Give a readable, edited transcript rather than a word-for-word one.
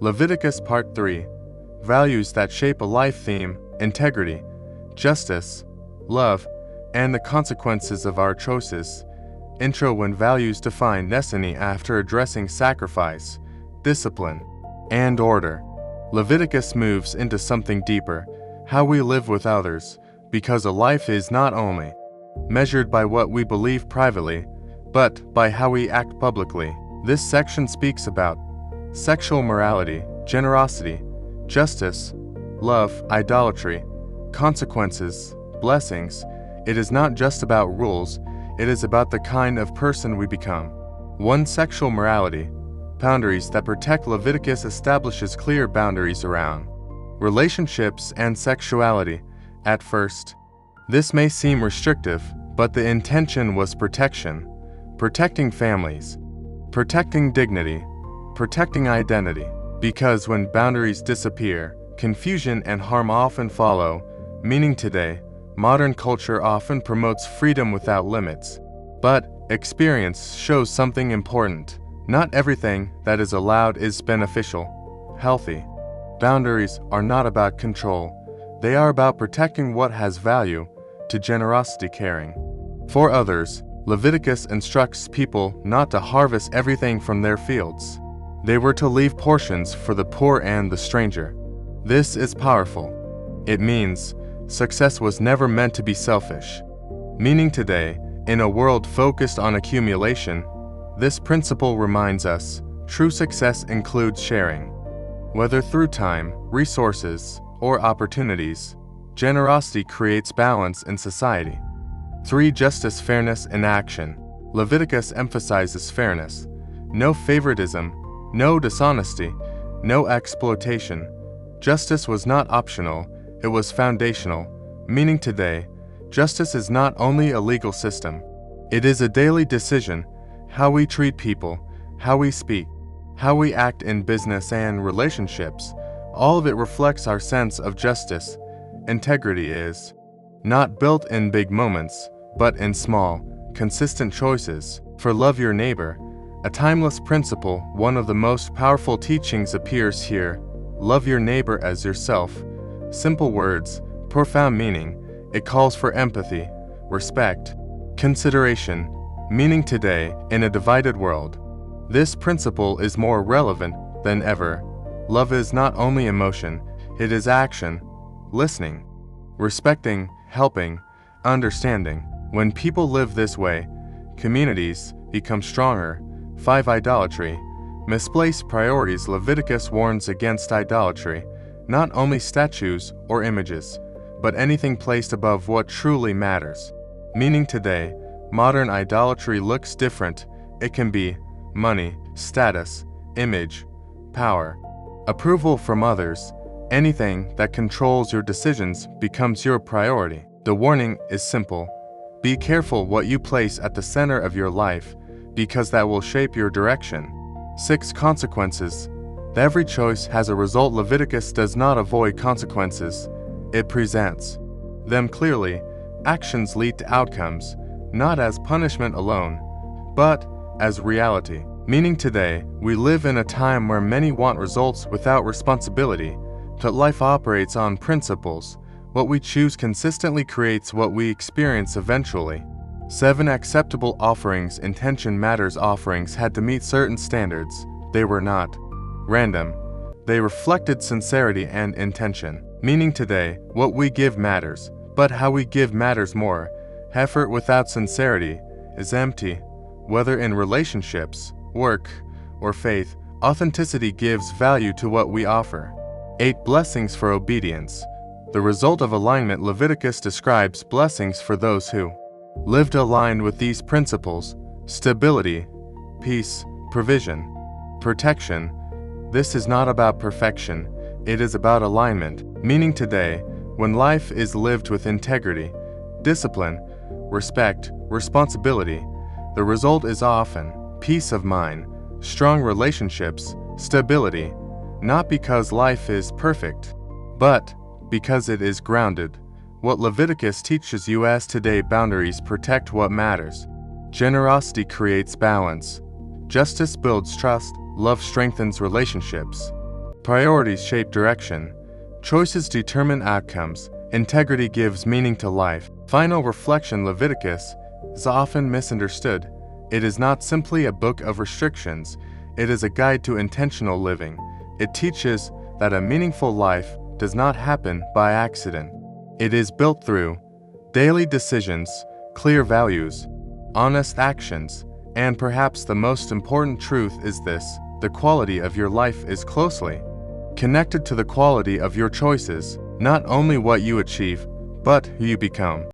Leviticus Part 3. Values that shape a life theme: integrity, justice, love, and the consequences of our choices. Intro. When values define destiny after addressing sacrifice, discipline, and order, Leviticus moves into something deeper: how we live with others, because a life is not only measured by what we believe privately, but by how we act publicly. This section speaks about sexual morality, generosity, justice, love, idolatry, consequences, blessings. It is not just about rules, it is about the kind of person we become. 1. Sexual morality. Boundaries that protect. Leviticus establishes clear boundaries around relationships and sexuality. At first, this may seem restrictive, but the intention was protection. Protecting families, protecting dignity, protecting identity. Because when boundaries disappear, confusion and harm often follow. Meaning today, modern culture often promotes freedom without limits. But experience shows something important. Not everything that is allowed is beneficial, healthy. Boundaries are not about control. They are about protecting what has value, to generosity, caring for others. Leviticus instructs people not to harvest everything from their fields. They were to leave portions for the poor and the stranger. This is powerful. It means success was never meant to be selfish. Meaning today, in a world focused on accumulation, this principle reminds us true success includes sharing. Whether through time, resources, or opportunities, generosity creates balance in society. 3. Justice, fairness in action. Leviticus emphasizes fairness. No favoritism, no dishonesty, no exploitation. Justice was not optional, it was foundational. Meaning today, justice is not only a legal system, it is a daily decision: how we treat people, how we speak, how we act in business and relationships. All of it reflects our sense of justice. Integrity is not built in big moments, but in small, consistent choices. For love your neighbor, a timeless principle, one of the most powerful teachings appears here. Love your neighbor as yourself. Simple words, profound meaning. It calls for empathy, respect, consideration. Meaning today, in a divided world, this principle is more relevant than ever. Love is not only emotion, it is action, listening, respecting, helping, understanding. When people live this way, communities become stronger. 5. Idolatry. Misplaced priorities. Leviticus warns against idolatry, not only statues or images, but anything placed above what truly matters. Meaning today, modern idolatry looks different. It can be money, status, image, power, approval from others. Anything that controls your decisions becomes your priority. The warning is simple: be careful what you place at the center of your life, because that will shape your direction. 6. Consequences. Every choice has a result. Leviticus does not avoid consequences, it presents them clearly. Actions lead to outcomes, not as punishment alone, but as reality. Meaning today, we live in a time where many want results without responsibility, but life operates on principles. What we choose consistently creates what we experience eventually. 7. Acceptable offerings. Intention matters. Offerings had to meet certain standards. They were not random. They reflected sincerity and intention. Meaning today, what we give matters, but how we give matters more. Effort without sincerity is empty. Whether in relationships, work, or faith, authenticity gives value to what we offer. 8. Blessings for obedience. The result of alignment. Leviticus describes blessings for those who lived aligned with these principles: stability, peace, provision, protection. This is not about perfection, it is about alignment. Meaning today, when life is lived with integrity, discipline, respect, responsibility, the result is often peace of mind, strong relationships, stability, not because life is perfect, but because it is grounded. What Leviticus teaches you as today: boundaries protect what matters. Generosity creates balance. Justice builds trust. Love strengthens relationships. Priorities shape direction. Choices determine outcomes. Integrity gives meaning to life. Final reflection. Leviticus is often misunderstood. It is not simply a book of restrictions. It is a guide to intentional living. It teaches that a meaningful life does not happen by accident. It is built through daily decisions, clear values, honest actions, and perhaps the most important truth is this: the quality of your life is closely connected to the quality of your choices, not only what you achieve, but who you become.